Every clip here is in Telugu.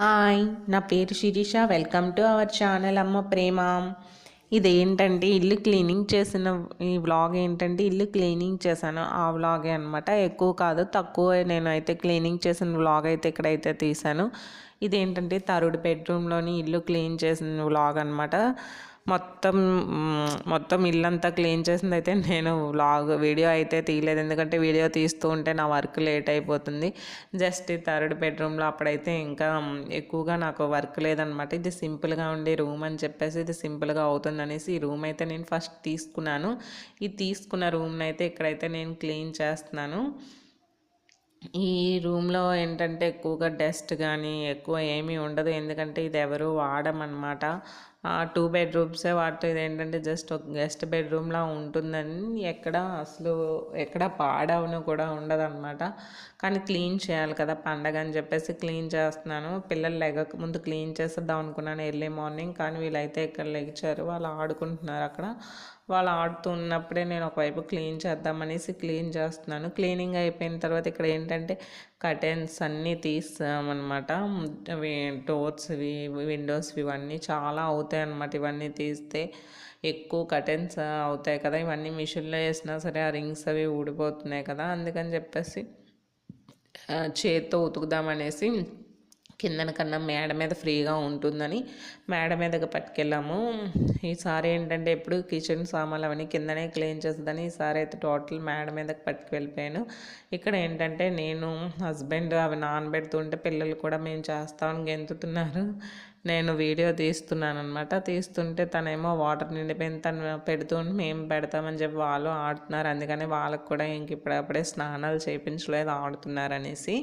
హాయ్, నా పేరు Shirisha. Welcome to our channel Amma Prema. ఇదేంటంటే ఇల్లు క్లీనింగ్ చేసిన ఈ వ్లాగ్ ఏంటంటే ఇల్లు క్లీనింగ్ చేశాను ఆ వ్లాగే అనమాట. ఎక్కువ కాదు, తక్కువ నేనైతే క్లీనింగ్ చేసిన వ్లాగ్ అయితే ఇక్కడైతే తీశాను. ఇదేంటంటే థర్డ్ బెడ్రూమ్లోని ఇల్లు క్లీన్ చేసిన వ్లాగ్ అనమాట. మొత్తం మొత్తం ఇల్లంతా క్లీన్ చేసింది అయితే నేను వీడియో అయితే తీయలేదు, ఎందుకంటే వీడియో తీస్తూ ఉంటే నా వర్క్ లేట్ అయిపోతుంది. జస్ట్ ఈ థర్డ్ బెడ్రూమ్లో అప్పుడైతే ఇంకా ఎక్కువగా నాకు వర్క్ లేదనమాట. ఇది సింపుల్గా ఉండే రూమ్ అని చెప్పేసి ఇది సింపుల్గా అవుతుంది అనేసి ఈ రూమ్ అయితే నేను ఫస్ట్ తీసుకున్నాను. ఈ తీసుకున్న రూమ్ని అయితే ఇక్కడైతే నేను క్లీన్ చేస్తున్నాను. ఈ రూమ్లో ఏంటంటే ఎక్కువగా డస్ట్ కానీ ఎక్కువ ఏమీ ఉండదు, ఎందుకంటే ఇది ఎవరు వాడమన్నమాట. 2 బెడ్రూమ్సే వాడుతూ ఇది ఏంటంటే జస్ట్ ఒక గెస్ట్ బెడ్రూమ్లా ఉంటుందని ఎక్కడ పాడవను కూడా ఉండదన్నమాట. కానీ క్లీన్ చేయాలి కదా పండగ అని చెప్పేసి క్లీన్ చేస్తున్నాను. పిల్లలు లెగక ముందు క్లీన్ చేసేద్దాం అనుకున్నాను ఎర్లీ మార్నింగ్, కానీ వీళ్ళైతే ఇక్కడ లెగిచారు, వాళ్ళు ఆడుకుంటున్నారు అక్కడ. వాళ్ళు ఆడుతున్నప్పుడే నేను ఒకవైపు క్లీన్ చేద్దామనేసి క్లీన్ చేస్తున్నాను. క్లీనింగ్ అయిపోయిన తర్వాత ఇక్కడ ఏంటంటే కర్టెన్స్ అన్నీ తీస్తామన్నమాట. డోర్స్వి, విండోస్వి ఇవన్నీ చాలా అవుతాయి అన్నమాట. ఇవన్నీ తీస్తే ఎక్కువ కర్టెన్స్ అవుతాయి కదా, ఇవన్నీ మిషన్లో వేసినా సరే ఆ రింగ్స్ అవి ఊడిపోతున్నాయి కదా, అందుకని చెప్పేసి చేత్తో ఉతుకుదామనేసి కిందన కన్నా మేడ మీద ఫ్రీగా ఉంటుందని మేడ మీదకి పట్టుకెళ్ళాము. ఈసారి ఏంటంటే ఎప్పుడు కిచెన్ సామాన్లు అవన్నీ కిందనే క్లీన్ చేస్తుందని ఈసారి అయితే టోటల్ మేడ మీదకి పట్టుకెళ్ళిపోయాను. ఇక్కడ ఏంటంటే నేను హస్బెండ్ అవి నానబెడుతుంటే పిల్లలు కూడా మేము చేస్తామని గెంతుతున్నారు. నేను వీడియో తీస్తున్నాను అనమాట. తీస్తుంటే తనేమో వాటర్ నిండిపోయింది, తను పెడుతుంటే మేము పెడతామని చెప్పి వాళ్ళు ఆడుతున్నారు. అందుకని వాళ్ళకు కూడా ఇంక ఇప్పుడప్పుడే స్నానాలు చేయించలేదు, ఆడుతున్నారు అనేసి.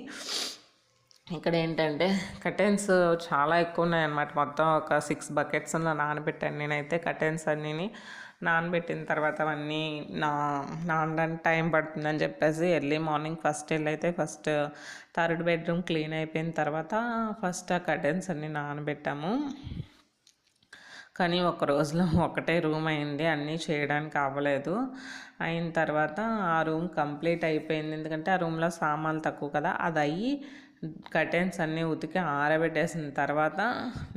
ఇక్కడ ఏంటంటే కర్టెన్స్ చాలా ఎక్కువ ఉన్నాయన్నమాట. మొత్తం ఒక 6 బకెట్స్లో నానబెట్టాను నేనైతే కర్టెన్స్ అన్నీ. నానబెట్టిన తర్వాత అవన్నీ నానడానికి టైం పడుతుందని చెప్పేసి early morning first third bedroom clean అయిపోయిన తర్వాత ఫస్ట్ ఆ కర్టెన్స్ అన్నీ నానబెట్టాము. కానీ ఒక రోజులో ఒకటే రూమ్ అయింది, అన్నీ చేయడానికి అవ్వలేదు. అయిన తర్వాత ఆ రూమ్ కంప్లీట్ అయిపోయింది, ఎందుకంటే ఆ రూమ్లో సామాన్లు తక్కువ కదా. అది అయ్యి కర్టెన్స్ అన్నీ ఉతికి ఆరబెట్టేసిన తర్వాత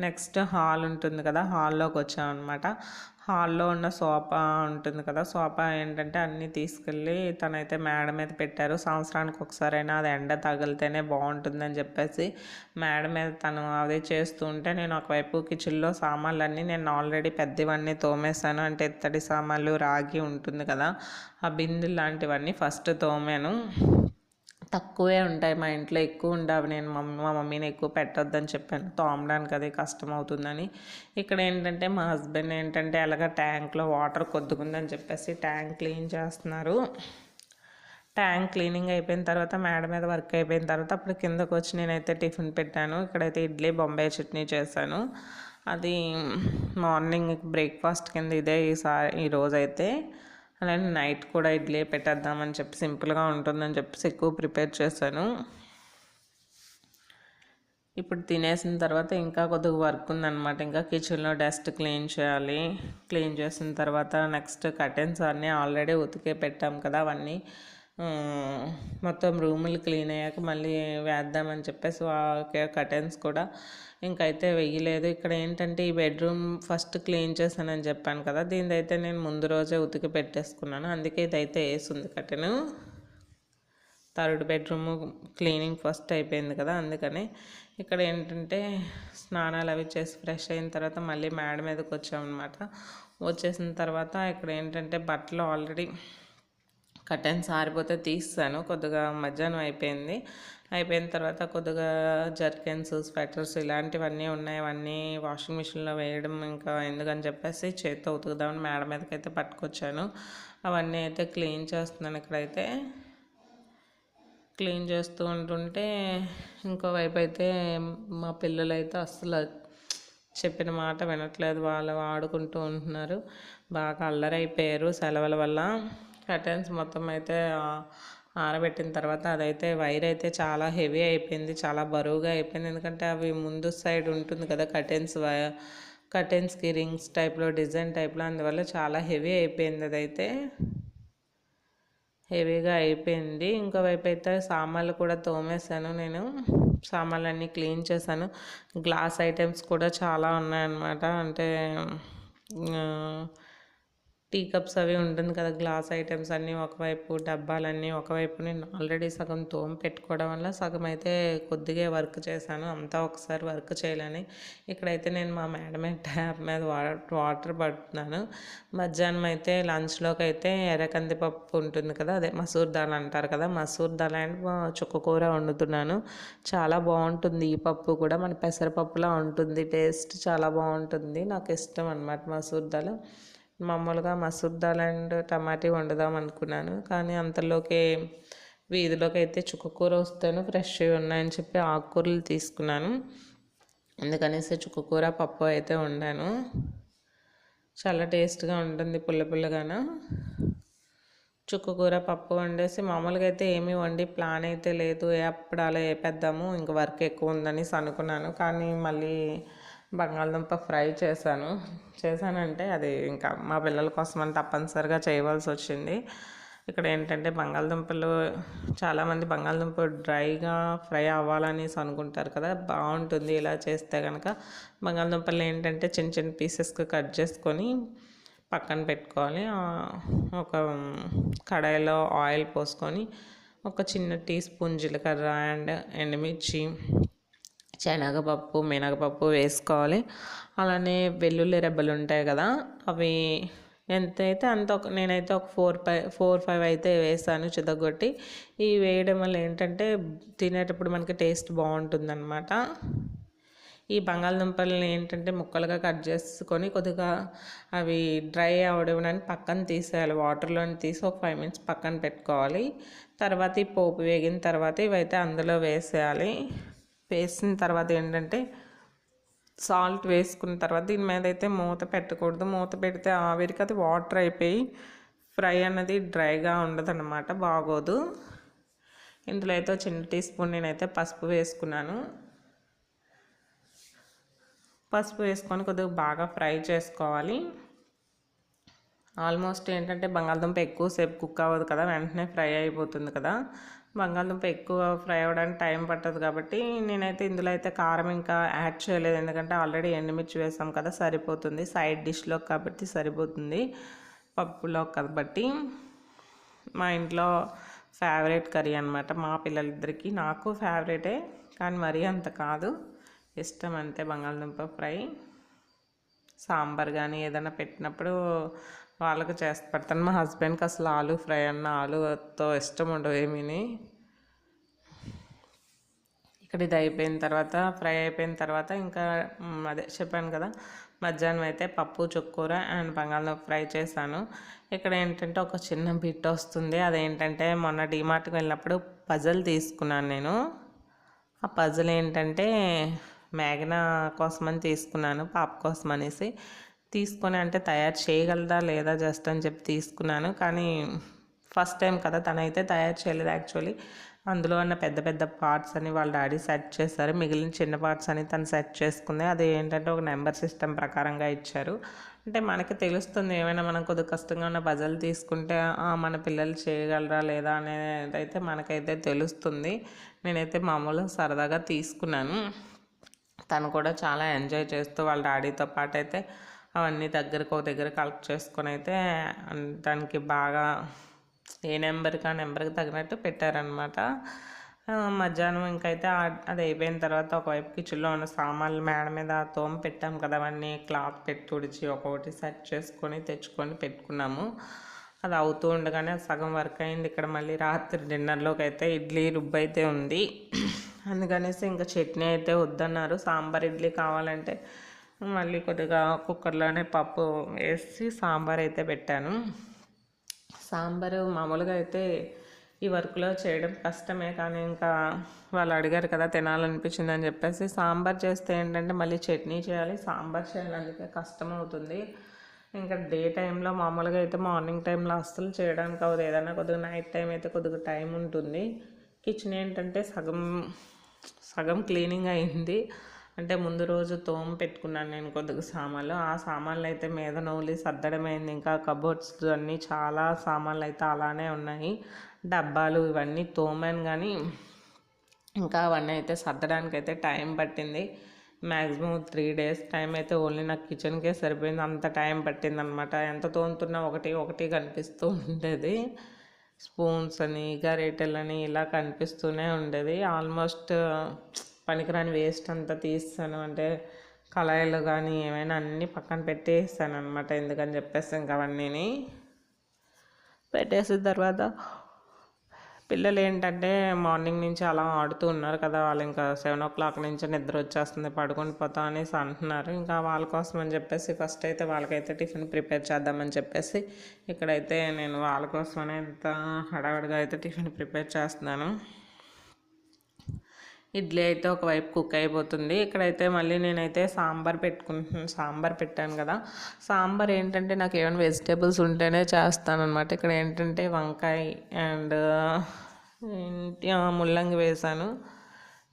నెక్స్ట్ హాల్ ఉంటుంది కదా, హాల్లోకి వచ్చామన్నమాట. హాల్లో ఉన్న సోఫా ఉంటుంది కదా, సోఫా ఏంటంటే అన్నీ తీసుకెళ్ళి తనైతే మేడ మీద పెట్టారు. సంవత్సరానికి ఒకసారైనా అది ఎండ తగిలితేనే బాగుంటుందని చెప్పేసి మేడ మీద తను అదే చేస్తూ ఉంటే నేను ఒకవైపు కిచెన్లో సామాన్లన్నీ నేను ఆల్రెడీ పెద్దవన్నీ తోమేశాను. అంటే ఇత్తడి సామాన్లు, రాగి ఉంటుంది కదా, ఆ బిందెలు లాంటివన్నీ ఫస్ట్ తోమాను. తక్కువే ఉంటాయి మా ఇంట్లో, ఎక్కువ ఉండవు. నేను మా మమ్మీని ఎక్కువ పెట్టొద్దని చెప్పాను, తోమడానికి అది కష్టం అవుతుందని. ఇక్కడ ఏంటంటే మా హస్బెండ్ ఏంటంటే అలాగ ట్యాంక్లో వాటర్ కొద్దుకుందని చెప్పేసి ట్యాంక్ క్లీన్ చేస్తున్నారు. ట్యాంక్ క్లీనింగ్ అయిపోయిన తర్వాత మేడ మీద వర్క్ అయిపోయిన తర్వాత అప్పుడు కిందకు వచ్చి నేనైతే టిఫిన్ పెట్టాను. ఇక్కడైతే ఇడ్లీ, బొంబాయి చట్నీ చేశాను. అది మార్నింగ్ బ్రేక్ఫాస్ట్ కింద ఇదే ఈరోజైతే. అలానే నైట్ కూడా ఇడ్లీ పెట్టేద్దామని చెప్పి సింపుల్గా ఉంటుందని చెప్పేసి ఎక్కువ ప్రిపేర్ చేశాను. ఇప్పుడు తినేసిన తర్వాత ఇంకా కొద్దిగా వర్క్ ఉందన్నమాట. ఇంకా కిచెన్లో డస్ట్ క్లీన్ చేయాలి. క్లీన్ చేసిన తర్వాత నెక్స్ట్ కర్టెన్స్ అన్నీ ఆల్రెడీ ఉతికే పెట్టాం కదా, అవన్నీ మొత్తం రూములు క్లీన్ అయ్యాక మళ్ళీ వేద్దామని చెప్పేసి కర్టెన్స్ కూడా ఇంకైతే వెయ్యలేదు. ఇక్కడ ఏంటంటే ఈ బెడ్రూమ్ ఫస్ట్ క్లీన్ చేశానని చెప్పాను కదా, దీనిదైతే నేను ముందు రోజే ఉతికి పెట్టేసుకున్నాను, అందుకే ఇదైతే వేసింది curtain. Third bedroom cleaning first అయిపోయింది కదా, అందుకని ఇక్కడ ఏంటంటే స్నానాలు అవి చేసి ఫ్రెష్ అయిన తర్వాత మళ్ళీ మేడ మీదకి వచ్చామన్నమాట. వచ్చేసిన తర్వాత ఇక్కడ ఏంటంటే బట్టలు ఆల్రెడీ కర్టెన్స్ ఆరిపోతే తీస్తాను. కొద్దిగా మధ్యాహ్నం అయిపోయిన తర్వాత కొద్దిగా జర్కెన్స్, స్వెటర్స్ ఇలాంటివన్నీ ఉన్నాయి, అవన్నీ వాషింగ్ మిషన్లో వేయడం ఇంకా ఎందుకని చెప్పేసి చేత్తో ఉతుకుదామని మేడ మీదకి అయితే పట్టుకొచ్చాను. అవన్నీ అయితే క్లీన్ చేస్తున్నాను. ఇక్కడైతే క్లీన్ చేస్తూ ఉంటుంటే ఇంకోవైపు అయితే మా పిల్లలు అయితే అస్సలు చెప్పిన మాట వినట్లేదు, వాళ్ళు ఆడుకుంటూ ఉంటున్నారు, బాగా అల్లరైపోయారు సెలవుల వల్ల. కర్టెన్స్ మొత్తం అయితే ఆరబెట్టిన తర్వాత అదైతే వైర్ అయితే చాలా హెవీ అయిపోయింది, చాలా బరువుగా అయిపోయింది. ఎందుకంటే అవి ముందు సైడ్ ఉంటుంది కదా కర్టెన్స్కి రింగ్స్ టైప్లో, డిజైన్ టైప్లో, అందువల్ల చాలా హెవీ అయిపోయింది. అదైతే హెవీగా అయిపోయింది. ఇంకోవైపు అయితే సామాన్లు కూడా తోమేశాను నేను. సామాన్లన్నీ క్లీన్ చేశాను. గ్లాస్ ఐటమ్స్ కూడా చాలా ఉన్నాయన్నమాట. అంటే టీ కప్స్ అవి ఉంటుంది కదా, గ్లాస్ ఐటమ్స్ అన్నీ ఒకవైపు, డబ్బాలన్నీ ఒకవైపు. నేను ఆల్రెడీ సగం తోమి పెట్టుకోవడం వల్ల సగం అయితే కొద్దిగా వర్క్ చేశాను, అంతా ఒకసారి వర్క్ చేయలేని. ఇక్కడైతే నేను మా మేడమే ట్యాప్ మీద వాటర్ పడుతున్నాను. మధ్యాహ్నం అయితే లంచ్లోకి అయితే ఎర్రకందిపప్పు ఉంటుంది కదా, అదే మసూర్ దాల్ అంటారు కదా, మసూర్ దాల్ అండ్ చుక్కకూర వండుతున్నాను. చాలా బాగుంటుంది ఈ పప్పు కూడా, మన పెసరపప్పులా ఉంటుంది, టేస్ట్ చాలా బాగుంటుంది. నాకు ఇష్టం అన్నమాట మసూర్ దాల్. మామూలుగా మసూర్ దాల్ అండ్ టమాటీ వండుదాం అనుకున్నాను, కానీ అంతలోకి వీధిలోకి అయితే చుక్కకూర వస్తాను, ఫ్రెష్గా ఉన్నాయని చెప్పి ఆకుకూరలు తీసుకున్నాను. అందుకనేసి చుక్కకూర పప్పు అయితే వండాను. చాలా టేస్ట్గా ఉంటుంది, పుల్ల పుల్లగాను. చుక్కకూర పప్పు వండేసి మామూలుగా అయితే ఏమీ వండి ప్లాన్ అయితే లేదు, అప్పుడాలో వేపేద్దాము, ఇంక వర్క్ ఎక్కువ ఉందని అనుకున్నాను. కానీ మళ్ళీ బంగాళదుంప ఫ్రై చేశానంటే అది ఇంకా మా పిల్లల కోసం అని తప్పనిసరిగా చేయవలసి వచ్చింది. ఇక్కడ ఏంటంటే బంగాళదుంపలు చాలామంది బంగాళదుంప డ్రైగా ఫ్రై అవ్వాలని అనుకుంటారు కదా, బాగుంటుంది ఇలా చేస్తే కనుక. బంగాళదుంపలు ఏంటంటే చిన్న చిన్న పీసెస్గా కట్ చేసుకొని పక్కన పెట్టుకోవాలి. ఒక కడాయిలో ఆయిల్ పోసుకొని ఒక చిన్న టీ స్పూన్ జీలకర్ర అండ్ ఎండుమిర్చి, శనగపప్పు, మినగపప్పు వేసుకోవాలి. అలానే వెల్లుల్లి రెబ్బలు ఉంటాయి కదా, అవి ఎంతైతే అంత నేనైతే ఒక 4-5 అయితే వేసాను చితగొట్టి. ఇవి వేయడం వల్ల ఏంటంటే తినేటప్పుడు మనకి టేస్ట్ బాగుంటుందన్నమాట. ఈ బంగాళదుంపలని ఏంటంటే ముక్కలుగా కట్ చేసుకొని కొద్దిగా అవి డ్రై అవడానికి పక్కన తీసేయాలి, వాటర్లోని తీసి ఒక 5 minutes పక్కన పెట్టుకోవాలి. తర్వాత ఈ పోపు వేగిన తర్వాత ఇవైతే అందులో వేసేయాలి. వేసిన తర్వాత ఏంటంటే సాల్ట్ వేసుకున్న తర్వాత దీని మీద అయితే మూత పెట్టకూడదు, మూత పెడితే ఆవిరికి అది వాటర్ అయిపోయి ఫ్రై అన్నది డ్రైగా ఉండదు అన్నమాట, బాగోదు. ఇందులో అయితే చిన్న టీ స్పూన్ నేనైతే పసుపు వేసుకున్నాను. పసుపు వేసుకొని కొద్దిగా బాగా ఫ్రై చేసుకోవాలి. ఆల్మోస్ట్ ఏంటంటే బంగాళదుంప ఎక్కువసేపు కుక్ అవ్వదు కదా, వెంటనే ఫ్రై అయిపోతుంది కదా. బంగాళదుంప ఎక్కువ ఫ్రై అవ్వడానికి టైం పట్టదు కాబట్టి నేనైతే ఇందులో అయితే కారం ఇంకా యాడ్ చేయలేదు, ఎందుకంటే ఆల్రెడీ ఎండుమిర్చి వేసాం కదా, సరిపోతుంది. సైడ్ డిష్లో కాబట్టి సరిపోతుంది, పప్పులో కాబట్టి. మా ఇంట్లో ఫేవరెట్ కర్రీ అనమాట, మా పిల్లలిద్దరికీ. నాకు ఫేవరెటే కానీ మరీ అంత కాదు, ఇష్టం అంతే బంగాళదుంప ఫ్రై. సాంబార్ కానీ ఏదైనా పెట్టినప్పుడు వాళ్ళకు చేసి పెడతాను. మా హస్బెండ్కి అసలు ఆలు ఫ్రై అన్న ఆలుతో ఇష్టం ఉండవు ఏమీని. ఇక్కడ ఇది అయిపోయిన తర్వాత, ఫ్రై అయిపోయిన తర్వాత ఇంకా అదే చెప్పాను కదా, మధ్యాహ్నం అయితే పప్పు, చుక్కకూర అండ్ బంగాళదుంప ఫ్రై చేశాను. ఇక్కడ ఏంటంటే ఒక చిన్న బిట్ వస్తుంది, అదేంటంటే మొన్న డీమార్ట్కి వెళ్ళినప్పుడు పజల్ తీసుకున్నాను నేను. ఆ పజల్ ఏంటంటే మ్యాగ్నా కోసమని తీసుకున్నాను, పాప కోసం అనేసి తీసుకొని. అంటే తయారు చేయగలదా లేదా జస్ట్ అని చెప్పి తీసుకున్నాను, కానీ ఫస్ట్ టైం కదా, తనైతే తయారు చేయలేదు యాక్చువల్లీ. అందులో ఉన్న పెద్ద పెద్ద పార్ట్స్ అని వాళ్ళ డాడీ సెట్ చేశారు, మిగిలిన చిన్న పార్ట్స్ అని తను సెట్ చేసుకుంది. అది ఏంటంటే ఒక నెంబర్ సిస్టమ్ ప్రకారంగా ఇచ్చారు. అంటే మనకి తెలుస్తుంది, ఏమైనా మనం కొద్దిగా కష్టంగా ఉన్న పజల్ తీసుకుంటే మన పిల్లలు చేయగలరా లేదా అనేది అయితే మనకైతే తెలుస్తుంది. నేనైతే మామూలుగా సరదాగా తీసుకున్నాను. తను కూడా చాలా ఎంజాయ్ చేస్తూ వాళ్ళ డాడీతో పాటు అయితే అవన్నీ ఒక దగ్గర కలెక్ట్ చేసుకొని అయితే దానికి బాగా ఏ నెంబర్కి ఆ నెంబర్కి తగినట్టు పెట్టారనమాట. మధ్యాహ్నం ఇంకైతే అది అయిపోయిన తర్వాత ఒకవైపు కిచెన్లో ఉన్న సామాన్లు మేడ మీద తోమ పెట్టాం కదా, అవన్నీ క్లాత్ పెట్టి తుడిచి ఒక్కొక్కటి సెట్ చేసుకొని తెచ్చుకొని పెట్టుకున్నాము. అది అవుతూ ఉండగానే సగం వర్క్ అయింది. ఇక్కడ మళ్ళీ రాత్రి డిన్నర్లోకి అయితే ఇడ్లీ రుబ్బు అయితే ఉంది, అందుకనేసి ఇంకా చట్నీ అయితే వద్దన్నారు. సాంబార్ ఇడ్లీ కావాలంటే మళ్ళీ కొద్దిగా కుక్కర్లోనే పప్పు వేసి సాంబార్ అయితే పెట్టాను. సాంబారు మామూలుగా అయితే ఈ వర్క్లో చేయడం కష్టమే, కానీ ఇంకా వాళ్ళు అడిగారు కదా, తినాలనిపించింది అని చెప్పేసి సాంబార్ చేస్తే ఏంటంటే మళ్ళీ చట్నీ చేయాలి, సాంబార్ చేయాలి, అందుకే కష్టం అవుతుంది. ఇంకా డే టైంలో మామూలుగా అయితే మార్నింగ్ టైంలో అస్సలు చేయడానికి అవ్వదు, ఏదైనా కొద్దిగా నైట్ టైం అయితే కొద్దిగా టైం ఉంటుంది. కిచెన్ ఏంటంటే సగం క్లీనింగ్ అయింది. అంటే ముందు రోజు తోమ పెట్టుకున్నాను నేను కొద్దిగా సామాన్లు, ఆ సామాన్లు అయితే మీద నూలి సర్దడమైంది. ఇంకా కబోర్డ్స్ అన్నీ చాలా సామాన్లు అయితే అలానే ఉన్నాయి, డబ్బాలు ఇవన్నీ తోమాను. కానీ ఇంకా అవన్నీ అయితే సర్దడానికి అయితే టైం పట్టింది. మ్యాక్సిమం 3 days టైం అయితే ఓన్లీ నాకు కిచెన్కే సరిపోయింది. అంత టైం పట్టింది అనమాట. ఎంత తోముతున్నా ఒకటి ఒకటి కనిపిస్తూ ఉండేది. స్పూన్స్ అని గరిటెలని ఇలా కనిపిస్తూనే ఉండేది. ఆల్మోస్ట్ పనికిరాని వేస్ట్ అంతా తీస్తాను, అంటే కళాయిలు కానీ ఏమైనా అన్నీ పక్కన పెట్టేస్తాను అనమాట. ఎందుకని చెప్పేసి ఇంకా అవన్నీని పెట్టేసిన తర్వాత పిల్లలు ఏంటంటే మార్నింగ్ నుంచి అలా ఆడుతూ ఉన్నారు కదా, వాళ్ళు ఇంకా 7 o'clock నుంచి నిద్ర వచ్చేస్తుంది, పడుకొని పోతా అనేసి అంటున్నారు. ఇంకా వాళ్ళ కోసం అని చెప్పేసి ఫస్ట్ అయితే వాళ్ళకైతే టిఫిన్ ప్రిపేర్ చేద్దామని చెప్పేసి ఇక్కడైతే నేను వాళ్ళ కోసమనే ఇంత హడావిడిగా అయితే టిఫిన్ ప్రిపేర్ చేస్తున్నాను. ఇడ్లీ అయితే ఒకవైపు కుక్ అయిపోతుంది. ఇక్కడైతే మళ్ళీ నేనైతే సాంబార్ పెట్టాను కదా. సాంబార్ ఏంటంటే నాకు ఏమైనా వెజిటేబుల్స్ ఉంటేనే చేస్తాను అనమాట. ఇక్కడ ఏంటంటే వంకాయ అండ్ ముల్లంగి వేసాను.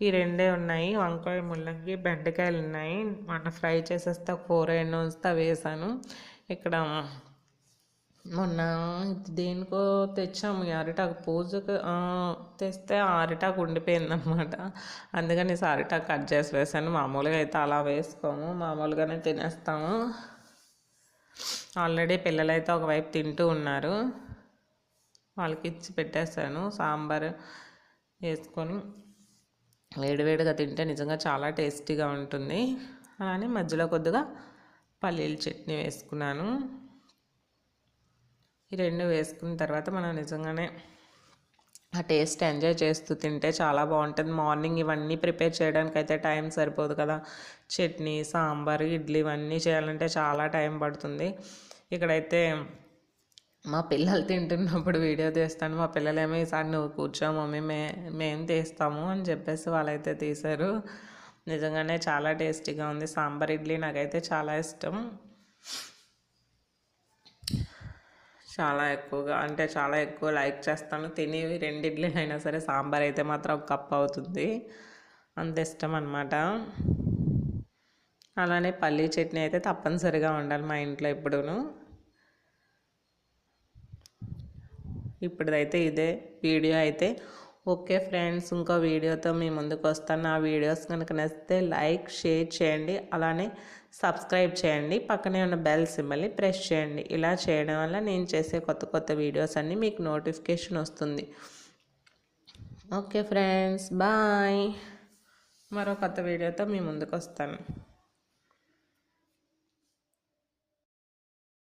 ఈ రెండే ఉన్నాయి, వంకాయ ముల్లంగి. బెండకాయలు ఉన్నాయి, మొన్న ఫ్రై చేసేస్తే కూర ఎన్నో ఉంచితే వేసాను. ఇక్కడ మొన్న దేనికో తెచ్చాము, అరిటాకు పూజకు తెస్తే అరిటాకు ఉండిపోయిందనమాట. అందుకని అరిటాకు కట్ చేసి వేసాను. మామూలుగా అయితే అలా వేసుకోము, మామూలుగానే తినేస్తాము. ఆల్రెడీ పిల్లలైతే ఒకవైపు తింటూ ఉన్నారు, వాళ్ళకి ఇచ్చి పెట్టేస్తాను. సాంబార్ వేసుకొని వేడివేడిగా తింటే నిజంగా చాలా టేస్టీగా ఉంటుంది. అలానే మధ్యలో కొద్దిగా పల్లీల చట్నీ వేసుకున్నాను. ఈ రెండు వేసుకున్న తర్వాత మనం నిజంగానే ఆ టేస్ట్ ఎంజాయ్ చేస్తూ తింటే చాలా బాగుంటుంది. మార్నింగ్ ఇవన్నీ ప్రిపేర్ చేయడానికి అయితే టైం సరిపోదు కదా. చట్నీ, సాంబార్, ఇడ్లీ ఇవన్నీ చేయాలంటే చాలా టైం పడుతుంది. ఇక్కడైతే మా పిల్లలు తింటున్నప్పుడు వీడియో తీస్తాను. మా పిల్లలేమో ఈసారి నువ్వు కూర్చో మమ్మీ, మేము తీస్తాము అని చెప్పేసి వాళ్ళైతే తీశారు. నిజంగానే చాలా టేస్టీగా ఉంది. సాంబార్ ఇడ్లీ నాకైతే చాలా ఇష్టం. చాలా ఎక్కువ లైక్ చేస్తాను. తినేవి 2 ఇడ్లీలు అయినా సరే సాంబార్ అయితే మాత్రం ఒక కప్ అవుతుంది, అంత ఇష్టం అనమాట. అలానే పల్లీ చట్నీ అయితే తప్పనిసరిగా ఉండాలి మా ఇంట్లో ఎప్పుడూను. ఇప్పుడైతే ఇదే వీడియో అయితే. ఓకే ఫ్రెండ్స్, ఇంకో వీడియోతో మీ ముందుకు వస్తాను. ఆ వీడియోస్ కనుక నచ్చితే లైక్, షేర్ చేయండి. అలానే సబ్స్క్రైబ్ చేయండి. పక్కనే ఉన్న బెల్ సింబల్ని ప్రెస్ చేయండి. ఇలా చేయడం వల్ల నేను చేసే కొత్త వీడియోస్ అన్నీ మీకు నోటిఫికేషన్ వస్తుంది. Okay friends, bye. మరో కొత్త వీడియోతో మీ ముందుకు వస్తాను.